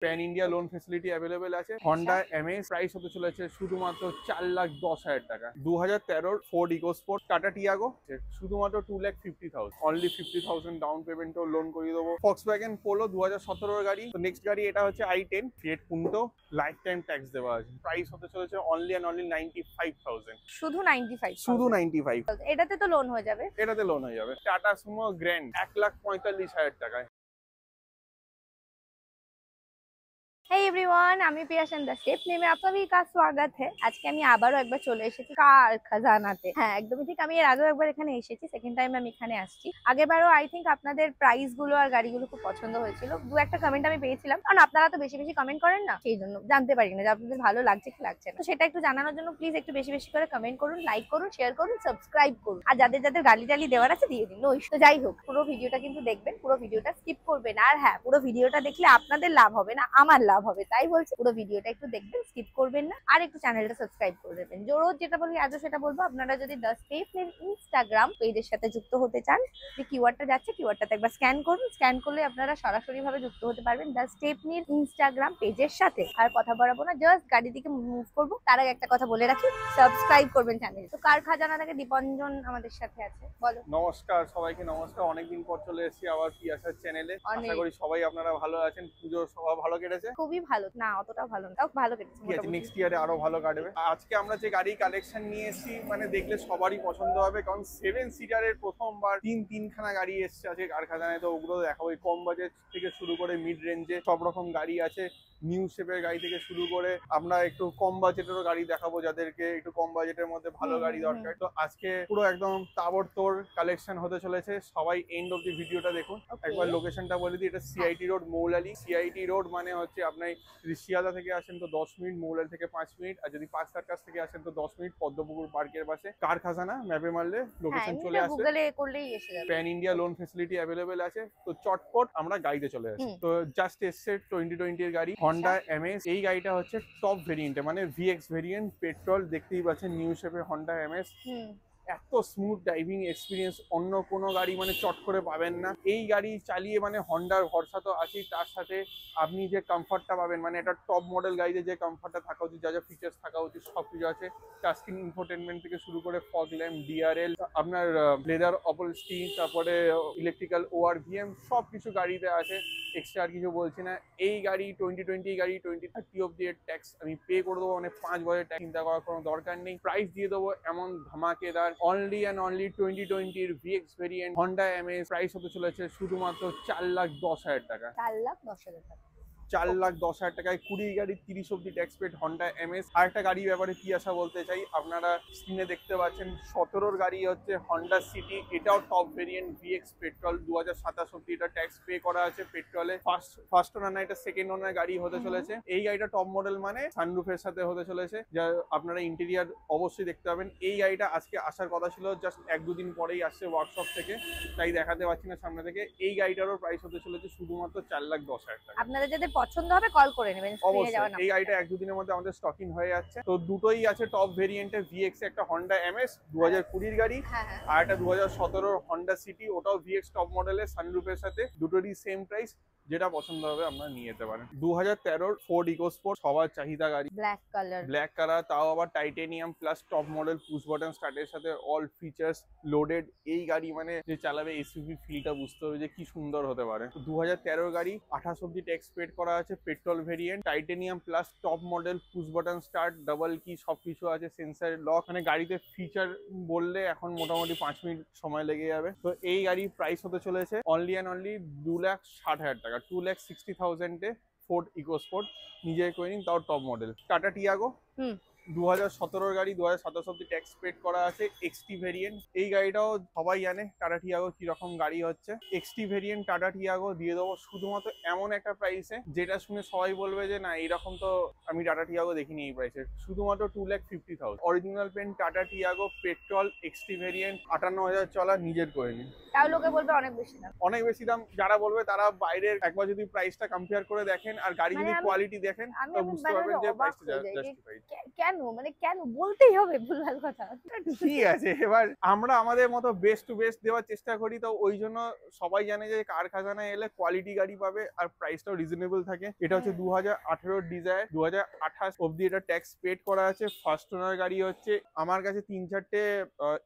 Pan India loan facility available আছে। Honda Amaze price হতে চলেছে শুধুমাত্র 4,10,000 টাকা। 2013 ফোর্ড ইকোস্পোর্ট, টাটা টিয়াগো শুধুমাত্র 2,50,000, অনলি 50,000 ডাউন পেমেন্টও লোন করিয়ে দেবো। ফক্সওয়াগন পোলো 2017 গাড়ি। তো নেক্সট গাড়ি এটা হচ্ছে i10 Fiat Punto, life time tax দেওয়া আছে। প্রাইস হতে চলেছে অনলি অ্যান্ড অনলি 95,000, শুধু 95, শুধু 95। এটাতে তো লোন হয়ে যাবে। এটাতে লোন হয়ে যাবে। টাটা সুমো গ্র্যান্ড 1,45,000 টাকায়। हे एवरीवन, আমি পিয়াসন দা স্টেপ নেমে আপনাদের का स्वागत है। আজকে আমি আবারও একবার চলে এসেছি কার খাজানাতে। হ্যাঁ, একদমই ঠিক। আমি এর আগেও একবার এখানে এসেছি, সেকেন্ড টাইম আমি এখানে আসছি। আগেরবারও আই থিঙ্ক আপনাদের প্রাইস গুলো আর গাড়িগুলো খুব পছন্দ হয়েছিল। দু একটা কমেন্ট আমি পেয়েছিলাম, কারণ আপনারা তো বেশি বেশি কমেন্ট করেন না, সেই জন্য জানতে পারি না যে আপনাদের ভালো লাগছে কি লাগছে না। তো সেটা একটু জানানোর জন্য প্লিজ একটু বেশি বেশি করে কমেন্ট করুন, লাইক করুন, শেয়ার করুন, সাবস্ক্রাইব করুন। আর যাদের যাদের গালি টালি দেওয়ার আছে দিয়ে দিন। তো যাই হোক, পুরো ভিডিওটা কিন্তু দেখবেন, পুরো ভিডিওটা স্কিপ করবেন। আর হ্যাঁ, পুরো ভিডিওটা দেখলে আপনাদের লাভ হবে না, আমার লাভ হবে। তাই বলছি পুরো ভিডিওটা একটু দেখবেন, স্কিপ করবেন না। আর একটু চ্যানেলটা সাবস্ক্রাইব করে দেবেন। রোজ যেটা বলি আজও সেটা বলবো, আপনারা যদি দ্য স্টেপনের ইনস্টাগ্রাম পেজের সাথে যুক্ত হতে চান, যে কিওয়ার্ডটা যাচ্ছে কিওয়ার্ডটাতে একবার স্ক্যান করুন। স্ক্যান করলে আপনারা সরাসরি ভাবে যুক্ত হতে পারবেন দ্য স্টেপনের ইনস্টাগ্রাম পেজের সাথে। আর কথা বাড়াবো না, জাস্ট গাড়ি দিকে মুভ করবো। তার আগে একটা কথা বলে রাখি, সাবস্ক্রাইব করবেন চ্যানেল। তো কার খাজানা থেকে দীপঞ্জন আমাদের সাথে আছে, বলো। নমস্কার সবাইকে, নমস্কার। অনেকদিন পর চলে এসেছি আবার পিয়াসার চ্যানেলে। আশা করি সবাই আপনারা ভালো আছেন। পুজো সবাই ভালো কেটেছে? খুবই ভালো না, অতটাও ভালো না, তাও ভালো কেটেছে। ঠিক আছে, নেক্সট ইয়ারে আরো ভালো কাটবে। আজকে আমরা যে গাড়ি কালেকশন নিয়ে এসেছি, মানে দেখলে সবারই পছন্দ হবে, কারণ 7 সিটারের প্রথমবার তিনখানা গাড়ি এসছে আজকে কারখানায়। তো ওগুলো দেখাবো। কম বাজেট থেকে শুরু করে মিড রেঞ্জে সব রকম গাড়ি আছে। নিউ শেপের গাড়ি থেকে শুরু করে আমরা একটু কম বাজেটেরও গাড়ি দেখাবো, যাদেরকে একটু কম বাজেটের মধ্যে ভালো গাড়ি দরকার। তো আজকে পুরো একদম তাবড়তোড় কালেকশন হতে চলেছে। সবাই এন্ড অফ দি ভিডিওটা দেখুন। একবার লোকেশনটা বলে দিই, এটা CIT road, Moulali. CIT road মানে হচ্ছে আপনার শিয়ালদা থেকে আসেন তো 10 মিনিট, মৌলালি থেকে 5 মিনিট, আর যদি পাঁচ সার্কাস থেকে আসেন তো 10 মিনিট। পদ্মপুকুর পার্কের পাশে কার খাজানা ম্যাপে মারলে লোকেশন চলে আসে। গুগলে করলেই এসে যাবে। Pan India loan facility available আছে। তো চটপট আমরা গাড়িতে চলে আসি। তো জাস্ট এসছে 2020 এর গাড়ি, হন্ডা এমএস। এই গাড়িটা হচ্ছে টপ ভেরিয়েন্টে, মানে ভিএক্স ভেরিয়েন্ট, পেট্রোল। দেখতেই পাচ্ছেন নিউ শেপে হন্ডা এমএস। এত স্মুথ ড্রাইভিং এক্সপিরিয়েন্স অন্য কোনো গাড়ি মানে চট করে পাবেন না। এই গাড়ি চালিয়ে মানে হন্ডার ভরসা তো আছেই, তার সাথে আপনি যে কমফর্টটা পাবেন, মানে এটা টপ মডেল গাড়িতে যে কমফর্টটা থাকা উচিত, যা যা ফিচার্স থাকা উচিত সব কিছু আছে। টাচস্ক্রিন ইনফোটেনমেন্ট থেকে শুরু করে ফগ ল্যাম্প, ডিআরএল, আপনার লেদার অপলস্টি, তারপরে ইলেকট্রিক্যাল ওআরভিএম, সব কিছু গাড়িতে আছে। এক্সট্রা আর কিছু বলছি না। এই গাড়ি 2020 গাড়ি 2030 অব্দি এর ট্যাক্স আমি পে করে দেবো, মানে 5 বছরের ট্যাক্স চিন্তা করার কোনো দরকার নেই। প্রাইস দিয়ে দেবো এমন ধামাকেদার, only and only 2020 VX variant Honda Amaze. Price হতে চলেছে শুধুমাত্র 4,10,000 টাকা। 4,10,000 টাকা। 4,10,000 টাকায় 20 গাড়ি 30 অব্দি ট্যাক্স পেড হন্ডা এমএস। আর একটা গাড়ির ব্যাপারে কি আশা বলতে চাই, আপনারা স্ক্রিনে দেখতে পাচ্ছেন 17 গাড়ি হচ্ছে হন্ডা সিটি। এটাও টপ ভেরিয়েন্ট ভিএক্স পেট্রোল। 2027 অব্দি এটা ট্যাক্স পে করা আছে পেট্রোলে। ফার্স্ট ওনার না, এটা সেকেন্ড ওনার গাড়ি হতে চলেছে। এই গাড়িটা টপ মডেল, মানে সানরুফের সাথে হতে চলেছে, যা আপনারা ইন্টেরিয়ার অবশ্যই দেখতে পাবেন। এই গাড়িটা আজকে আসার কথা ছিল, জাস্ট 1-2 দিন পরেই আসছে ওয়ার্কশপ থেকে, তাই দেখাতে পারছি না সামনে থেকে। এই গাড়িটারও প্রাইস হতে চলেছে শুধুমাত্র 4,10,000 টাকা। আপনাদের যাদের পছন্দ হবে কল করে নেবেন। অবশ্যই এই গাড়িটা 1-2 দিনের মধ্যে আমাদের স্টকিং হয়ে যাচ্ছে। তো দুটোই আছে টপ ভেরিয়েন্টে ভিএক্স, একটা হন্ডা এমএস 2020 গাড়ি, আর একটা 2017 হন্ডা সিটি, ওটাও ভিএক্স টপ মডেলের সানরুফের সাথে। দুটোরই সেম প্রাইস, যেটা পছন্দ হবে আপনারা নিয়ে যেতে পারেন। 2013 ফোর্ড ইকোস্পোর্ট, সবার চাহিদা গাড়ি, ব্ল্যাক কালার, তাও আবার titanium plus top model, push button স্টার্টের সাথে, অল ফিচার্স লোডেড। এই গাড়ি মানে যে চালাবে এসইউভি ফিলটা বুঝতে হবে যে কি সুন্দর হতে পারে। 2013 গাড়ি 28 অব্দি ট্যাক্স পেড করা আছে, petrol variant, titanium plus top model, push button start, double কি সবকিছু আছে, সেন্সার লক। মানে গাড়িতে ফিচার বললে এখন মোটামুটি 5 মিনিট সময় লেগে যাবে। তো এই গাড়ির প্রাইস হতে চলেছে অনলি অ্যান্ড অনলি 2,60,000 টাকা। 2,60,000 ফোর্ড ইকোস্পোর্ট নিজে করে নিন, তাও টপ মডেল। টাটা টিয়াগো 2017 গাড়ি, 2027 অব্দি ট্যাক্স পেড করা আছে, এক্সটি ভেরিয়েন্ট। এই গাড়িটাও সবাই জানে টাটা টিয়াগো কিরকম গাড়ি হচ্ছে। এক্সটি ভেরিয়েন্ট টাটা টিয়াগো দিয়ে দেবো শুধুমাত্র এমন একটা প্রাইসে, যেটা শুনে সবাই বলবে যে না এরকম তো আমি টাটা টিয়াগো দেখিনি এই প্রাইসে। শুধুমাত্র 2,50,000। অরিজিনাল পেন Tata Tiago petrol XT variant, 58,000 চলা, নিজের করে নিন। তাও লোকে বলবে অনেক বেশি দাম। অনেক বেশি দাম যারা বলবে, তারা বাইরের একবার যদি প্রাইসটা কম্পেয়ার করে দেখেন আর গাড়ি যদি কোয়ালিটি দেখেন, তো বুঝতে পারবেন যে প্রাইসটা জাস্টিফাইড। কেন মানে কেন বলতেই হবে ভুলভাল কথা? ঠিক আছে, এবার আমরা আমাদের মতো বেস্ট টু বেস্ট দেওয়ার চেষ্টা করি, তো ওই জন্য সবাই জানে যে কার খাজানায় এলে কোয়ালিটি গাড়ি পাবে আর প্রাইসটাও রিজনেবল থাকে। এটা হচ্ছে 2018 ডিজায়ার, 2028 অব্দি এটা ট্যাক্স পেড করা আছে। ফার্স্ট ওনার গাড়ি হচ্ছে। আমার কাছে 3-4টে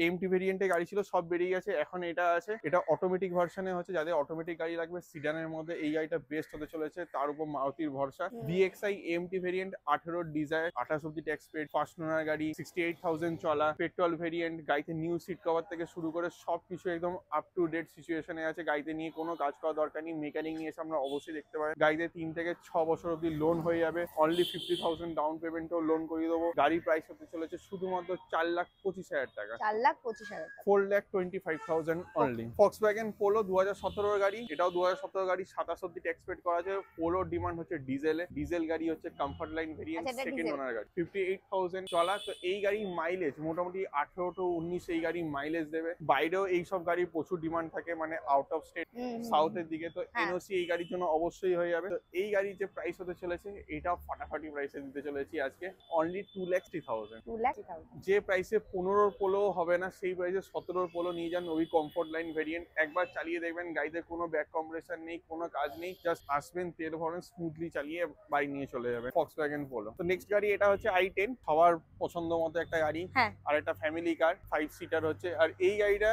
এমটি ভেরিয়েন্টের গাড়ি ছিল, সব বেরিয়ে গেছে, এখন এটা আছে। এটা অটোমেটিক ভার্সনে হচ্ছে, যাদের অটোমেটিক গাড়ি লাগবে সিডানের মধ্যে এই গাড়িটা বেস্ট হতে চলেছে, তার উপর মারুতির ভরসা। VXI এমটি ভেরিয়েন্ট 18 ডিজায়ার, 28 অব্দি ট্যাক্স পেড, ফার্স্ট ওনার গাড়ি, 68,000 চলা, পেট্রোল ভেরিয়েন্ট। গাড়িতে নিউ সিট কভার থেকে শুরু করে সবকিছু একদম আপ টু ডেট সিচুয়েশনে আছে। গাড়িতে নিয়ে কোনো কাজ করা দরকার নেই, মেকানিক নিয়ে এসে আমরা অবশ্যই দেখতে পাই। গাড়িতে 3 থেকে 6 বছর অব্দি লোন হয়ে যাবে, অনলি 50,000 ডাউন পেমেন্টও লোন করিয়ে দেবো। গাড়ির প্রাইস হতে চলেছে শুধুমাত্র 4,25,000 টাকা, 4,25,000 টাকা, 4,25,000 অনলি। Volkswagen Polo 2017 গাড়ি, এটাও 2017 গাড়ি, 27 অব্দি ট্যাক্স পেড করা আছে। পোলোর ডিমান্ড হচ্ছে ডিজেলে, ডিজেল গাড়ি হচ্ছে কমফর্ট লাইন ভেরিয়েন্ট, সেকেন্ড ওনার গাড়ি, 58,000 চলা। তো এই গাড়ির মাইলেজ মোটামুটি 18 to 19 এই গাড়ি মাইলেজ দেবে। বাইরেও এইসব গাড়ির প্রচুর ডিমান্ড থাকে, মানে আউট অফ স্টেট, সাউথের দিকে, তো এনওসি এই গাড়ির জন্য অবশ্যই হয়ে যাবে। তো এই গাড়ির যে প্রাইস হতে চলেছে এটাও ফাটাফাটি প্রাইসে দিতে চলেছি আজকে, অনলি 2,60,000। যে প্রাইসে 15 পোলো হবে না, সেই প্রাইসে 17 পোলো নিয়ে যান, ওই কমফর্ট লাইন ভেরিয়েন্ট। একবার চালিয়ে দেখবেন গাড়িতে কোনো ব্যাক কম্প্রেসার নেই, কোনো কাজ নেই, জাস্ট আসবেন, তেল ভরেন, স্মুথলি চালিয়ে বাড়ি নিয়ে চলে যাবে। Volkswagen Polo। তো নেক্সট গাড়ি এটা হচ্ছে i10, সবার পছন্দ মতো একটা গাড়ি, আর একটা ফ্যামিলি কার, 5 সিটার হচ্ছে। আর এই গাড়িটা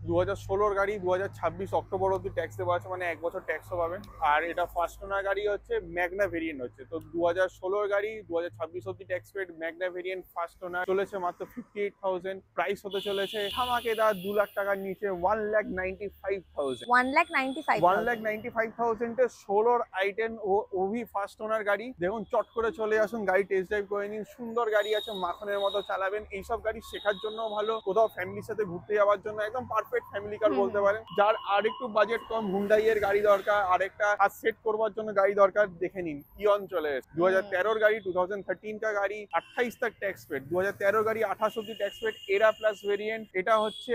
2016 গাড়ি, 2026 অক্টোবর অব্দি ট্যাক্স দেওয়া আছে, মানে 1 বছর ট্যাক্সও পাবেন। আর এটা ফার্স্ট ওনার গাড়ি হচ্ছে, ম্যাগনা ভেরিয়েন্ট হচ্ছে। তো 2016 গাড়ি, 2026 অব্দি tax paid, Magna variant, first owner, চলেছে মাত্র 58,000। প্রাইস হতে চলেছে ধামাকেদার 2 লাখ টাকার নিচে, 1,95,000। 1,95,000 এ 16 i10 ওভি ফার্স্ট ওনার গাড়ি। দেখুন, চট করে চলে আসুন, গাড়ি টেস্ট ড্রাইভ করে নিন। সুন্দর গাড়ি আছে, মাখনের মতো চালাবেন। এইসব গাড়ি শেখার জন্য ভালো, কোথাও ফ্যামিলির সাথে ঘুরতে যাওয়ার জন্য একদম পারফেক্ট ফ্যামিলি কার বলতে পারেন। যার আর একটু বাজেট কম, হুন্ডাই এর গাড়ি দরকার, আর একটা হাত সেট করবার জন্য গাড়ি দরকার, দেখে নিন, ইয়ন চলে এসেছে। 2013 গাড়ি, 2013 का গাড়ি, 28 तक ট্যাক্স পেড। 2013 গাড়ি, 28 অব্দি ট্যাক্স পেড, এরা প্লাস ভেরিয়েন্ট। এটা হচ্ছে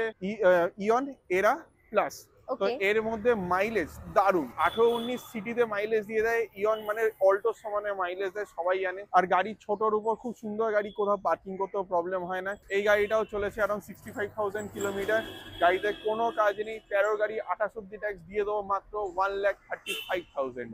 ইয়ন এরা প্লাস। তো এর মধ্যে মাইলেজ দারুন, 18-19 সিটিতে মাইলেজ দিয়ে দেয় ইয়ন, মানে অল্টোর সমানে মাইলেজ দেয়, সবাই জানে। আর গাড়ি ছোটর উপর খুব সুন্দর গাড়ি, কোথাও পার্কিং করতেও প্রবলেম হয় না। এই গাড়িটাও চলেছে অ্যারাউন্ড 65,000 কিলোমিটার। গাড়িতে কোনো কাজ নেই, 13 গাড়ি, 28 অব্দি ট্যাক্স দিয়ে দেবো মাত্র 1,35,000।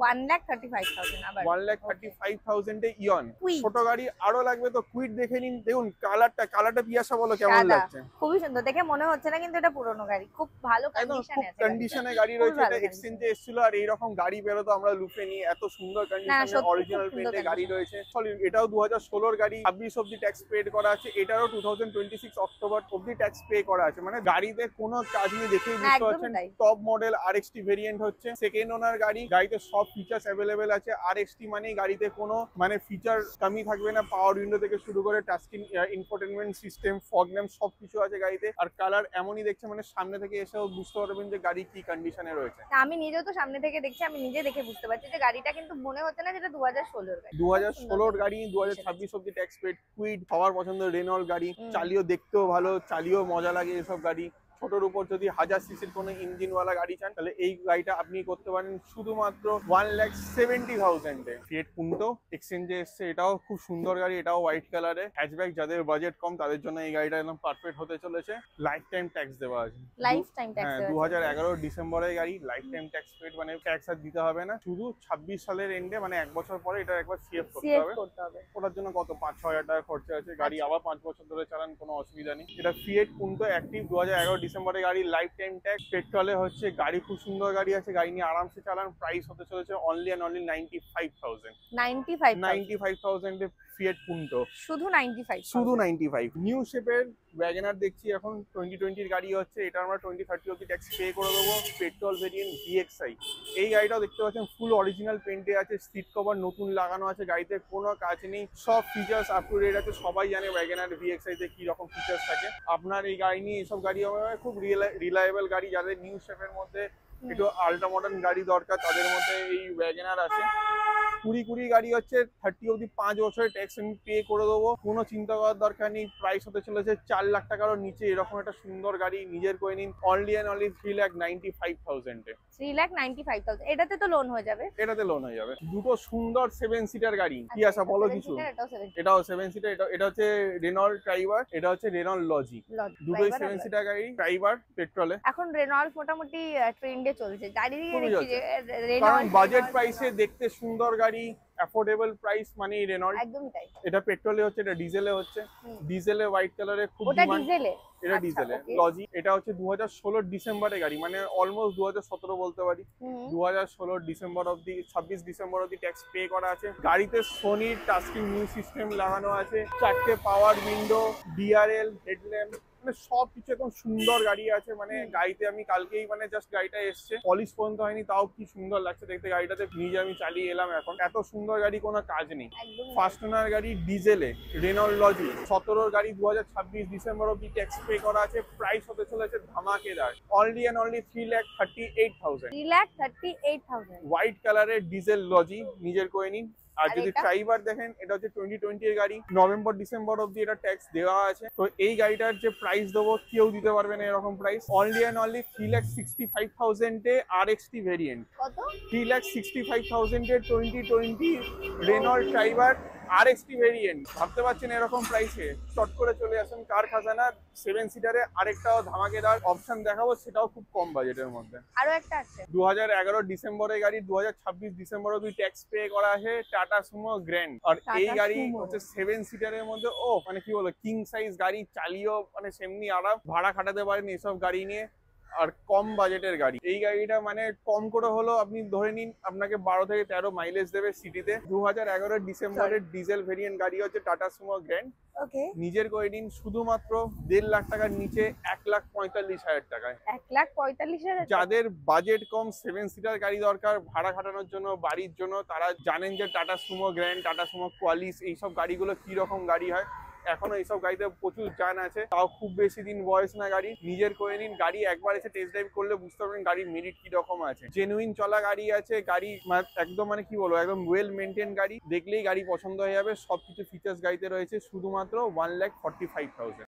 1,35,000 এ ইয়ন। ছোট গাড়ি আরো লাগবে তো কুইট দেখে নিন। দেখুন কালারটা পিয়াসা বলো কেমন লাগছে? খুবই সুন্দর, দেখে মনে হচ্ছে না কিন্তু এটা পুরনো গাড়ি, খুব ভালো কন্ডিশনে আছে। কন্ডিশনে গাড়ি রয়েছে, এটা এক্সচেঞ্জে এসেছিল। আর এইরকম গাড়ি বেরোতো আমরা লুফে নিই, এত সুন্দর কন্ডিশনে অরিজিনাল পেন্টে গাড়ি রয়েছে। এটাও 2016 গাড়ি, 26 অব্দি ট্যাক্স পেড করা আছে। এটারও 2026 অক্টোবর অব্দি ট্যাক্স পে করা আছে। মানে গাড়িতে কোনো কাজ নেই, দেখেই বুঝতে পারছেন। টপ মডেল RXT ভেরিয়েন্ট হচ্ছে, সেকেন্ড ওনার গাড়ি। গাড়িতে সব ফিচার্স অ্যাভেলেবেল আছে। RXT মানে গাড়িতে কোনো মানে ফিচার কমি থাকবে না, পাওয়ার উইন্ডো থেকে শুরু করে touchscreen, infotainment system, fog lamp, সবকিছু আছে গাড়িতে। আর কালার এমনই দেখছে, মানে সামনে থেকে এসেও বুঝতে পারবেন যে গাড়ি কি কন্ডিশনে রয়েছে। আমি নিজেও তো সামনে থেকে দেখছি, আমি নিজে দেখে বুঝতে পারছি যে গাড়িটা কিন্তু মনে হচ্ছে না যেটা 2016 গাড়ি। 2016 গাড়ি, 2026 অব্দি ট্যাক্স পেড, কুইড, সবার পছন্দ রেনল্ট গাড়ি। চালিয়েও দেখতেও ভালো, চালিয়েও মজা লাগে এসব গাড়ি। ছোটর উপর যদি 1000 সিসির কোনো ইঞ্জিনওয়ালা গাড়ি চান, তাহলে এই গাড়িটা আপনি করতে পারেন শুধুমাত্র 1,70,000 এ। ফিয়েট পুন্টো এক্সচেঞ্জে এসছে, এটাও খুব সুন্দর গাড়ি, এটাও হোয়াইট কালারে। হ্যাচব্যাক, যাদের বাজেট কম তাদের জন্য এই গাড়িটা একদম পারফেক্ট হতে চলেছে। লাইফ টাইম ট্যাক্স দেওয়া আছে, লাইফ টাইম ট্যাক্স। 2011 ডিসেম্বরের গাড়ি, লাইফ টাইম ট্যাক্স পেড, মানে ট্যাক্স আর দিতে হবে না। শুধু 26 সালের এন্ডে, মানে 1 বছর পরে এটা একবার সিএফ করতে হবে। ওটার জন্য কত 5-6 হাজার টাকা খরচা আছে। গাড়ি আবার 5 বছর ধরে চালান, কোনো অসুবিধা নেই। এটা ফিয়েট পুন্টো অ্যাক্টিভ, 2011 ডিসেম্বরের গাড়ি, লাইফ টাইম ট্যাক্স। পেট্রোলে হচ্ছে গাড়ি, খুব সুন্দর গাড়ি আছে, গাড়ি নিয়ে আরামসে চালান। প্রাইস হতে চলেছে অনলি এন্ড অনলি 95,000। 95,000 এ ফিয়েট পুন্টো, শুধু 95। নিউ শেপের ওয়াগনার দেখছি এখন, 2020 এর গাড়ি হচ্ছে। এটা আমরা 2030 অব্দি ট্যাক্স পে করে দেবো। Petrol variant VXI। এই গাড়িটাও দেখতে পাচ্ছেন ফুল অরিজিনাল পেন্টে আছে, সিট কভার নতুন লাগানো আছে, গাড়িতে কোনো কাজ নেই, সব ফিচার্স আপ টু ডেট আছে। সবাই জানে ওয়াগনার VXI তে কি রকম ফিচার্স থাকে। আপনার এই গাড়ি নিয়ে এসব গাড়ি খুব রিলায়েবল গাড়ি, যাদের নিউ শেপের মধ্যে একটু আল্ট্রা মডার্ন গাড়ি দরকার, তাদের মধ্যে এই ওয়াগনার আছে। কুড়ি গাড়ি হচ্ছে 30 অবধি 5 বছরের ট্যাক্স আমি পে করে দেবো, কোনো চিন্তা করার দরকার নেই। প্রাইস হতে চলেছে 4 লাখ টাকারও নিচে। এরকম একটা সুন্দর গাড়ি নিজের করে নিন অনলি অ্যান্ড অনলি 3,95,000 এ। 3,95,000 এটাতে তো লোন হয়ে যাবে? এটাতে লোন হয়ে যাবে। দুটো সুন্দর 7 সিটার গাড়ি। কি আশা বলো কিছু? এটাও 7 সিটার। এটা হচ্ছে রেনল্ট ট্রাইবার, এটা হচ্ছে রেনল্ট লজি। দুটোই 7 সিটার গাড়ি, ট্রাইবার পেট্রোলে। এখন রেনল্ট মোটামুটি ট্রেন্ডে চলছে গাড়ি, কারণ বাজেট প্রাইসে দেখতে সুন্দর গাড়ি, অ্যাফোর্ডেবল প্রাইস মানে রেনল্ট। একদমই তাই। এটা পেট্রোলে হচ্ছে, এটা ডিজেলে হচ্ছে। ডিজেলে হোয়াইট কালারে খুব ওটা ডিমান্ড। ডিজেলে? এটা ডিজেলে লজি। এটা হচ্ছে 2016 ডিসেম্বরে গাড়ি, মানে অলমোস্ট 2017 বলতে পারি। 2016 ডিসেম্বর অবধি, 26 ডিসেম্বর অবধি ট্যাক্স পে করা আছে। গাড়িতে সোনির টাচস্ক্রিন মিউজিক সিস্টেম লাগানো আছে, 4টে পাওয়ার উইন্ডো, ডিআরএল, হেডল্যাম্প, মানে সবকিছু একদম সুন্দর গাড়ি আছে। মানে গাড়িতে আমি কালকেই মানে জাস্ট গাড়িটা এসছে, পলিশ পর্যন্ত হয়নি, তাও কি সুন্দর লাগছে দেখতে গাড়িটাতে। নিজে আমি চালিয়ে এলাম এখন, এত সুন্দর গাড়ি কোনো কাজ নেই। ফার্স্ট ওনার গাড়ি ডিজেলে, রেনল্ট লজি। 17 গাড়ি 2026 ডিসেম্বর অবধি ট্যাক্স পে করা আছে। প্রাইস হতে চলেছে ধামাকেদার অনলি অ্যান্ড অনলি 3,38,000। 3,38,000 হোয়াইট কালারের ডিজেল লজি নিজের করে নিন। আর যদি ট্রাইবার দেখেন, এটা হচ্ছে 2020 এর গাড়ি, নভেম্বর ডিসেম্বর অবধি এটা ট্যাক্স দেওয়া আছে। তো এই গাড়িটার যে প্রাইস দেবো কেউ দিতে পারবে না এরকম প্রাইস। অনলি অ্যান্ড অনলি 3,65,000 এ আরএক্সটি ভেরিয়েন্ট। কত? 3,65,000 এ 2020 রেনল্ট ট্রাইবার আরএক্সটি ভেরিয়েন্ট। ভাবতে পারছেন এরকম প্রাইসে? চট করে চলে আসুন কার খাজানা। 7 সিটারে আরেকটাও ধামাকেদার অপশন দেখাবো, সেটাও খুব কম বাজেটের মধ্যে। আরো একটা আছে 2011 ডিসেম্বরের গাড়ি, 2026 ডিসেম্বর অবধি ট্যাক্স পে করা আছে, টাটা সুমো গ্র্যান্ড। আর এই গাড়ি হচ্ছে 7 সিটারের মধ্যে, ও মানে কি বলো, কিং সাইজ গাড়ি, চালিয়েও মানে সেমনি আরাম, ভাড়া খাটাতে পারেন এসব গাড়ি নিয়ে। আর কম বাজেটের গাড়ি। এই গাড়িটা মানে কম করে হলো আপনি ধরে নিন আপনাকে 12 থেকে 13 মাইলেজ দেবে সিটিতে। 2011 ডিসেম্বরের ডিজেল ভেরিয়েন্ট গাড়ি হচ্ছে টাটা সুমো গ্র্যান্ড। ওকে, নিজের করে নিন শুধুমাত্র 1.5 লাখ টাকার নিচে 1,45,000 টাকায়। 1,45,000? যাদের বাজেট কম, 7 সিটার গাড়ি দরকার ভাড়া খাটানোর জন্য, বাড়ির জন্য, তারা জানেন যে Tata Sumo Grand, Tata Sumo Qualis, এইসব গাড়িগুলো কি রকম গাড়ি হয়। এখনো এইসব গাড়িতে প্রচুর জান আছে, তাও খুব বেশি দিন বয়স না গাড়ি। নিজের করে নিন, গাড়ি একবার এসে টেস্ট ড্রাইভ করলে বুঝতে পারবেন গাড়ির মেরিট কি রকম আছে। জেনুইন চলা গাড়ি আছে, গাড়ি একদম মানে কি বলবো, একদম ওয়েল মেনটেন গাড়ি। দেখলেই গাড়ি পছন্দ হয়ে যাবে। সবকিছু ফিচার্স গাড়িতে রয়েছে, শুধুমাত্র 1,45,000।